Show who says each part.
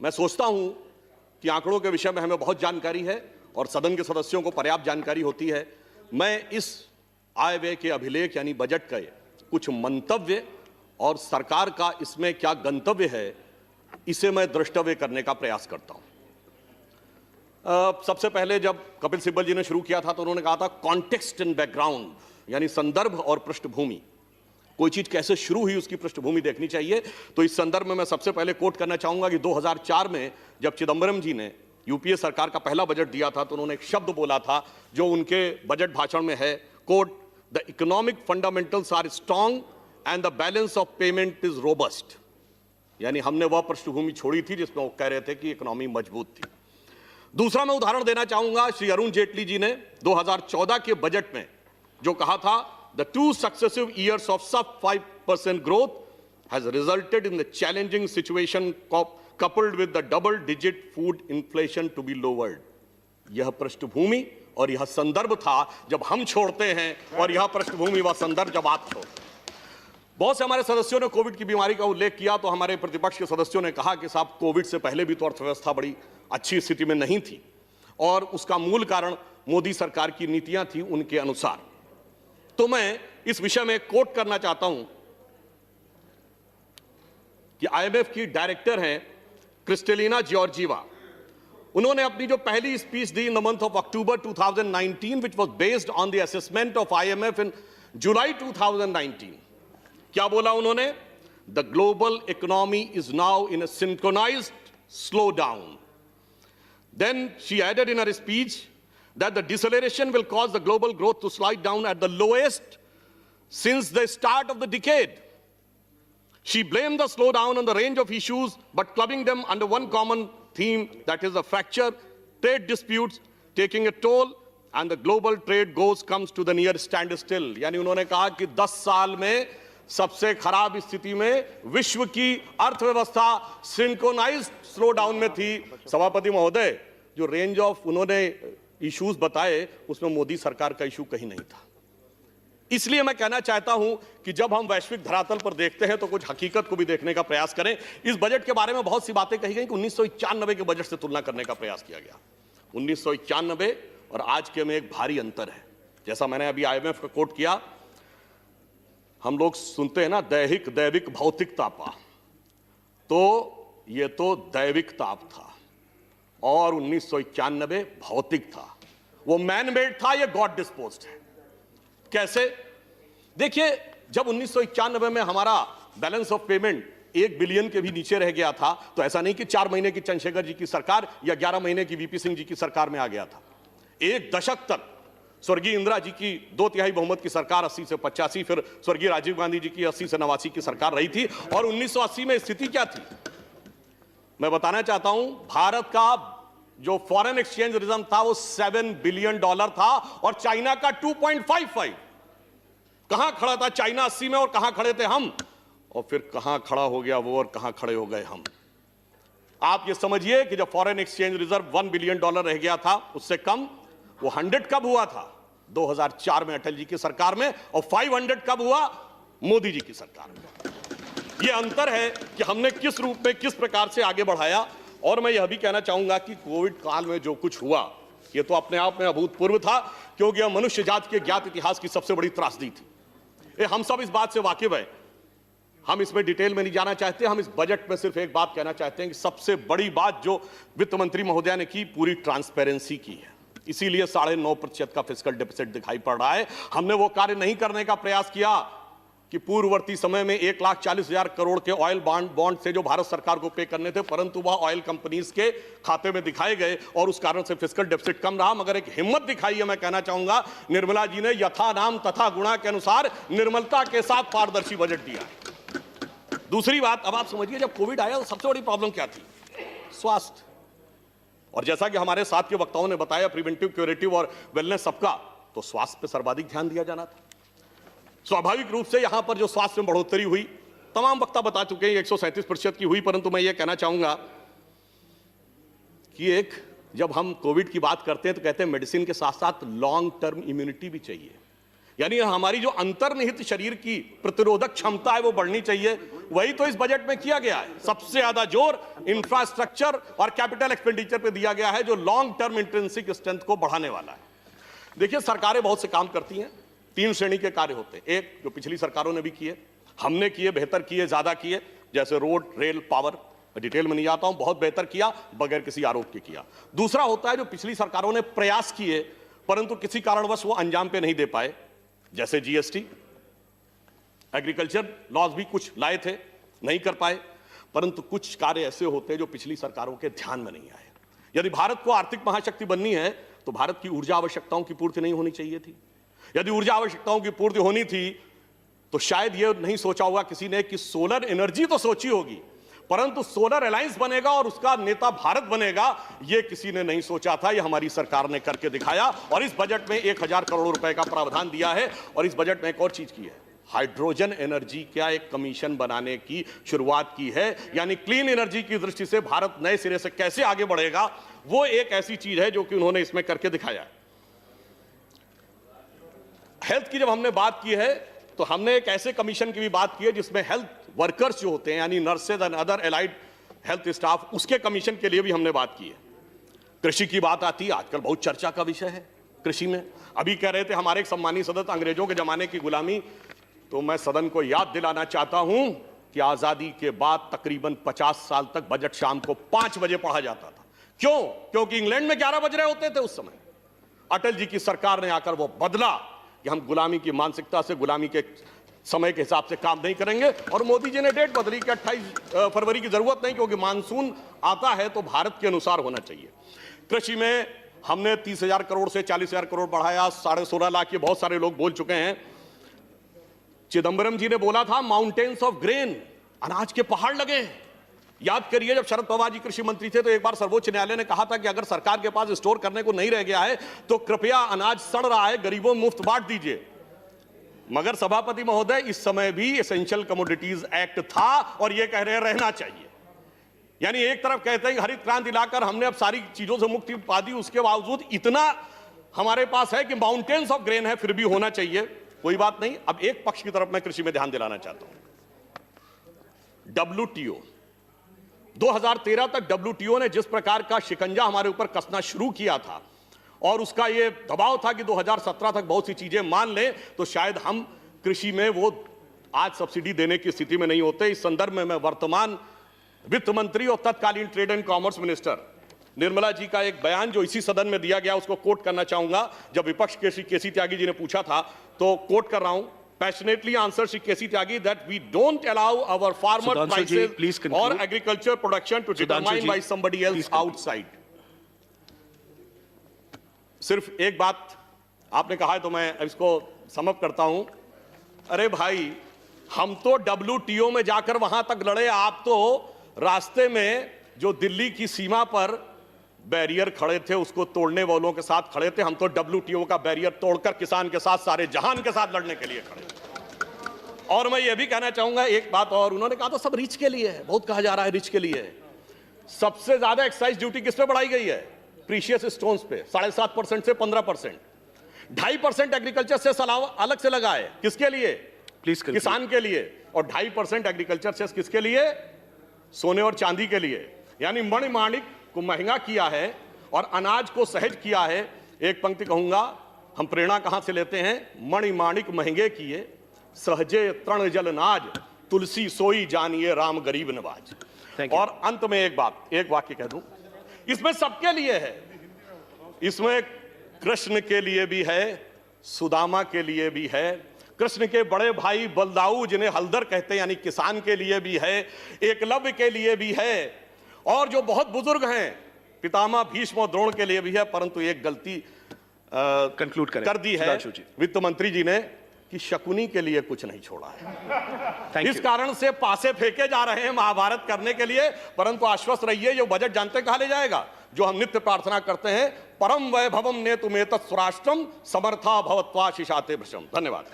Speaker 1: मैं सोचता हूं कि आंकड़ों के विषय में हमें बहुत जानकारी है और सदन के सदस्यों को पर्याप्त जानकारी होती है। मैं इस आय व्यय के अभिलेख यानी बजट के कुछ मंतव्य और सरकार का इसमें क्या गंतव्य है, इसे मैं द्रष्टव्य करने का प्रयास करता हूं। सबसे पहले जब कपिल सिब्बल जी ने शुरू किया था तो उन्होंने कहा था कॉन्टेक्स्ट एंड बैकग्राउंड, यानी संदर्भ और पृष्ठभूमि। कोई चीज कैसे शुरू हुई उसकी पृष्ठभूमि देखनी चाहिए। तो इस संदर्भ में मैं सबसे पहले कोट करना चाहूंगा कि 2004 में जब चिदंबरम जी ने यूपीए सरकार का पहला बजट दिया था तो उन्होंने एक शब्द बोला था जो उनके बजट भाषण में है, quote, the economic fundamentals are strong and the balance of payment is robust. यानी हमने वह पृष्ठभूमि छोड़ी थी जिसमें वो कह रहे थे कि इकोनॉमी मजबूत थी। दूसरा मैं उदाहरण देना चाहूंगा, श्री अरुण जेटली जी ने 2014 के बजट में जो कहा था, the 2 successive years of sub 5% growth has resulted in the challenging situation coupled with the double-digit food inflation to be lowered. यह पृष्ठभूमि और यह संदर्भ था जब हम छोड़ते हैं और यह पृष्ठभूमि व संदर्भ जब आप छोड़ते हैं। बहुत से हमारे सदस्यों ने कोविड की बीमारी का उल्लेख किया तो हमारे प्रतिपक्ष के सदस्यों ने कहा कि साहब कोविड से पहले भी तो अर्थव्यवस्था बड़ी अच्छी स्थिति में नहीं थी और उसका मूल कारण मोदी सरकार की नीतियां थी उनके अनुसार। तो मैं इस विषय में कोट करना चाहता हूं कि आईएमएफ की डायरेक्टर हैं क्रिस्टेलिना जॉर्जीवा। उन्होंने अपनी जो पहली स्पीच दी in the month of October 2019 which was based on the assessment of IMF in July 2019, क्या बोला उन्होंने? The global economy is now in a synchronised slowdown. Then she added in her speech that the deceleration will cause the global growth to slide down at the lowest since the start of the decade. She blamed the slowdown on the range of issues, but clubbing them under one common theme, that is the fracture, trade disputes taking a toll, and the global trade comes to the near standstill. यानी उन्होंने कहा कि 10 साल में सबसे खराब स्थिति में विश्व की अर्थव्यवस्था सिंक्रोनाइज्ड स्लो डाउन में थी। सभापति महोदय, जो रेंज ऑफ उन्होंने इश्यूज बताए उसमें मोदी सरकार का इशू कहीं नहीं था। इसलिए मैं कहना चाहता हूं कि जब हम वैश्विक धरातल पर देखते हैं तो कुछ हकीकत को भी देखने का प्रयास करें। इस बजट के बारे में बहुत सी बातें कही गई कि 1991 के बजट से तुलना करने का प्रयास किया गया। 1991 और आज के में एक भारी अंतर है। जैसा मैंने अभी आईएमएफ का कोट किया, हम लोग सुनते हैं ना दैहिक दैविक भौतिक तापा, तो ये तो दैविक ताप था और 1991 भौतिक था। वो मैन मेड था, ये गॉड डिस्पोज्ड है। कैसे? देखिए, जब 1991 में हमारा बैलेंस ऑफ पेमेंट 1 बिलियन के भी नीचे रह गया था तो ऐसा नहीं कि 4 महीने की चंद्रशेखर जी की सरकार या 11 महीने की वीपी सिंह जी की सरकार में आ गया था। 1 दशक तक स्वर्गीय इंदिरा जी की 2/3 बहुमत की सरकार 80 से 85, फिर स्वर्गीय राजीव गांधी जी की 80 से 89 की सरकार रही थी। और 1980 में स्थिति क्या थी मैं बताना चाहता हूं। भारत का जो फॉरेन एक्सचेंज रिजर्व था वो $7 बिलियन था और चाइना का 2.55। कहां खड़ा था चाइना 80 में और कहां खड़े थे हम, और फिर कहां खड़ा हो गया वो और कहां खड़े हो गए हम। आप ये समझिए कि जब फॉरेन एक्सचेंज रिजर्व $1 बिलियन रह गया था, उससे कम वो 100 कब हुआ था? 2004 में अटल जी की सरकार में, और 500 कब हुआ? मोदी जी की सरकार में। ये अंतर है कि हमने किस रूप में किस प्रकार से आगे बढ़ाया। और मैं यह भी कहना चाहूंगा कि कोविड काल में जो कुछ हुआ ये तो अपने आप में अभूतपूर्व था, क्योंकि यह मनुष्य जाति के ज्ञात इतिहास की सबसे बड़ी त्रासदी थी। हम सब इस बात से वाकिफ है, हम इसमें डिटेल में नहीं जाना चाहते। हम इस बजट में सिर्फ एक बात कहना चाहते हैं कि सबसे बड़ी बात जो वित्त मंत्री महोदया ने की, पूरी ट्रांसपेरेंसी की है। इसीलिए 9.5% का फिस्कल डेफिसिट दिखाई पड़ रहा है। हमने वो कार्य नहीं करने का प्रयास किया कि पूर्ववर्ती समय में 1,40,000 करोड़ के ऑयल बॉन्ड से जो भारत सरकार को पे करने थे, परंतु वह ऑयल कंपनीज के खाते में दिखाए गए और उस कारण से फिस्कल डेफिसिट कम रहा। मगर एक हिम्मत दिखाई है, मैं कहना चाहूंगा, निर्मला जी ने यथा नाम तथा गुणा के अनुसार निर्मलता के साथ पारदर्शी बजट दिया। दूसरी बात, अब आप समझिए, जब कोविड आया तो सबसे बड़ी प्रॉब्लम क्या थी? स्वास्थ्य। और जैसा कि हमारे साथ के वक्ताओं ने बताया, प्रिवेंटिव, क्यूरेटिव और वेलनेस सबका, तो स्वास्थ्य पर सर्वाधिक ध्यान दिया जाना था। स्वाभाविक रूप से यहां पर जो स्वास्थ्य में बढ़ोतरी हुई, तमाम वक्ता बता चुके हैं 137% की हुई, परंतु मैं ये कहना चाहूंगा कि एक जब हम कोविड की बात करते हैं तो कहते हैं मेडिसिन के साथ साथ लॉन्ग टर्म इम्यूनिटी भी चाहिए। यानी हमारी जो अंतर्निहित शरीर की प्रतिरोधक क्षमता है वो बढ़नी चाहिए। वही तो इस बजट में किया गया है। सबसे ज्यादा जोर इंफ्रास्ट्रक्चर और कैपिटल एक्सपेंडिचर पे दिया गया है, जो लॉन्ग टर्म इंट्रिंसिक स्ट्रेंथ को बढ़ाने वाला है। देखिए, सरकारें बहुत से काम करती हैं, 3 श्रेणी के कार्य होते हैं। एक जो पिछली सरकारों ने भी किए, हमने किए, बेहतर किए, ज्यादा किए, जैसे रोड, रेल, पावर, डिटेल में नहीं आता हूं, बहुत बेहतर किया बगैर किसी आरोप के किया। दूसरा होता है जो पिछली सरकारों ने प्रयास किए परंतु किसी कारणवश वो अंजाम पे नहीं दे पाए, जैसे जीएसटी, एग्रीकल्चर लॉज भी कुछ लाए थे, नहीं कर पाए। परंतु कुछ कार्य ऐसे होते हैं जो पिछली सरकारों के ध्यान में नहीं आए। यदि भारत को आर्थिक महाशक्ति बननी है तो भारत की ऊर्जा आवश्यकताओं की पूर्ति नहीं होनी चाहिए थी। यदि ऊर्जा आवश्यकताओं की पूर्ति होनी थी तो शायद यह नहीं सोचा होगा किसी ने कि सोलर एनर्जी तो सोची होगी, परंतु सोलर अलायंस बनेगा और उसका नेता भारत बनेगा, यह किसी ने नहीं सोचा था। यह हमारी सरकार ने करके दिखाया और इस बजट में 1000 करोड़ रुपए का प्रावधान दिया है। और इस बजट में एक और चीज की है, हाइड्रोजन एनर्जी का एक कमीशन बनाने की शुरुआत की है। यानी क्लीन एनर्जी की दृष्टि से भारत नए सिरे से कैसे आगे बढ़ेगा, वो एक ऐसी चीज है जो कि उन्होंने इसमें करके दिखाया है। हेल्थ की जब हमने बात की है तो हमने एक ऐसे कमीशन की भी बात की है जिसमें हेल्थ वर्कर्स जो होते हैं, यानी nurses and other allied health staff, उसके कमीशन के लिए भी हमने बात की है। कृषि की बात आती है, आजकल बहुत चर्चा का विषय है कृषि में। अभी कह रहे थे हमारे एक सम्मानीय सदस्य, अंग्रेजों के जमाने की गुलामी, तो मैं सदन को याद दिलाना चाहता हूं कि आजादी के बाद तकरीबन 50 साल तक बजट शाम को 5 बजे पढ़ा जाता था। क्यों? क्योंकि इंग्लैंड में 11 बज रहे होते थे उस समय। अटल जी की सरकार ने आकर वो बदला कि हम गुलामी की मानसिकता से, गुलामी के समय के हिसाब से काम नहीं करेंगे। और मोदी जी ने डेट बदली कि 28 फरवरी की जरूरत नहीं, क्योंकि मानसून आता है तो भारत के अनुसार होना चाहिए। कृषि में हमने 30,000 करोड़ से 40,000 करोड़ बढ़ाया, 16.5 लाख, ये बहुत सारे लोग बोल चुके हैं। चिदंबरम जी ने बोला था माउंटेन्स ऑफ ग्रेन, अनाज के पहाड़ लगे हैं। याद करिए, जब शरद पवार जी कृषि मंत्री थे तो एक बार सर्वोच्च न्यायालय ने कहा था कि अगर सरकार के पास स्टोर करने को नहीं रह गया है तो कृपया अनाज सड़ रहा है, गरीबों मुफ्त बांट दीजिए। मगर सभापति महोदय, इस समय भी एसेंशियल कमोडिटीज एक्ट था और यह कह रहे हैं रहना चाहिए। यानी एक तरफ कहते हैं कि हरित क्रांति लाकर हमने अब सारी चीजों से मुक्ति पा दी, उसके बावजूद इतना हमारे पास है कि माउंटेन्स ऑफ ग्रेन है, फिर भी होना चाहिए। कोई बात नहीं। अब एक पक्ष की तरफ मैं कृषि में ध्यान दिलाना चाहता हूं। WTO 2013 तक WTO ने जिस प्रकार का शिकंजा हमारे ऊपर कसना शुरू किया था और उसका ये दबाव था कि 2017 तक बहुत सी चीजें मान लें तो शायद हम कृषि में वो आज सब्सिडी देने की स्थिति में नहीं होते। इस संदर्भ में मैं वर्तमान वित्त मंत्री और तत्कालीन trade and commerce minister Nirmala ji का एक बयान जो इसी सदन में दिया गया उसको कोट करना चाहूंगा। जब विपक्ष के श्री केसी त्यागी जी ने पूछा था तो कोट कर रहा हूं, passionately answered Shri K.C. Tyagi that we don't allow our farmer prices or agriculture production to determine by somebody else outside. सिर्फ एक बात आपने कहा है तो मैं इसको समअप करता हूं। अरे भाई, हम तो WTO में जाकर वहां तक लड़े, आप तो रास्ते में जो दिल्ली की सीमा पर बैरियर खड़े थे उसको तोड़ने वालों के साथ खड़े थे। हम तो WTO का बैरियर तोड़कर किसान के साथ, सारे जहान के साथ लड़ने के लिए खड़े। और मैं ये भी कहना चाहूंगा एक बात और, उन्होंने कहा था सब रिच के लिए है, बहुत कहा जा रहा है रिच के लिए है। सबसे ज्यादा एक्साइज ड्यूटी किस पे बढ़ाई गई है? प्रीशियस स्टोन्स पे 7.5% से 15%। 2.5% एग्रीकल्चर से अलग से लगा है, किसके लिए? किसान के लिए। और 2.5% एग्रीकल्चर से किसके लिए? सोने और चांदी के लिए। यानी मणिमाणिक को महंगा किया है और अनाज को सहज किया है। एक पंक्ति कहूंगा, हम प्रेरणा कहां से लेते हैं? मणिमाणिक महंगे किए, सहजे तृण जल नाज, तुलसी सोई जानिए राम गरीब नवाज। और अंत में एक बात, एक वाक्य कह दूं, इसमें सबके लिए है। इसमें कृष्ण के लिए भी है, सुदामा के लिए भी है, कृष्ण के बड़े भाई बलदाऊ जिन्हें हलदर कहते हैं यानी किसान के लिए भी है, एकलव्य के लिए भी है, और जो बहुत बुजुर्ग हैं पितामह भीष्म और द्रोण के लिए भी है। परंतु एक गलती कंक्लूड कर दी है वित्त मंत्री जी ने कि शकुनी के लिए कुछ नहीं छोड़ा है। इस कारण से पासे फेंके जा रहे हैं महाभारत करने के लिए। परंतु आश्वस्त रहिए, जो बजट जानते कहां ले जाएगा? जो हम नित्य प्रार्थना करते हैं, परम वैभवम नेतुमेतत् स्वराष्ट्रम समर्था भवत्वा शिशाते भृशम। धन्यवाद।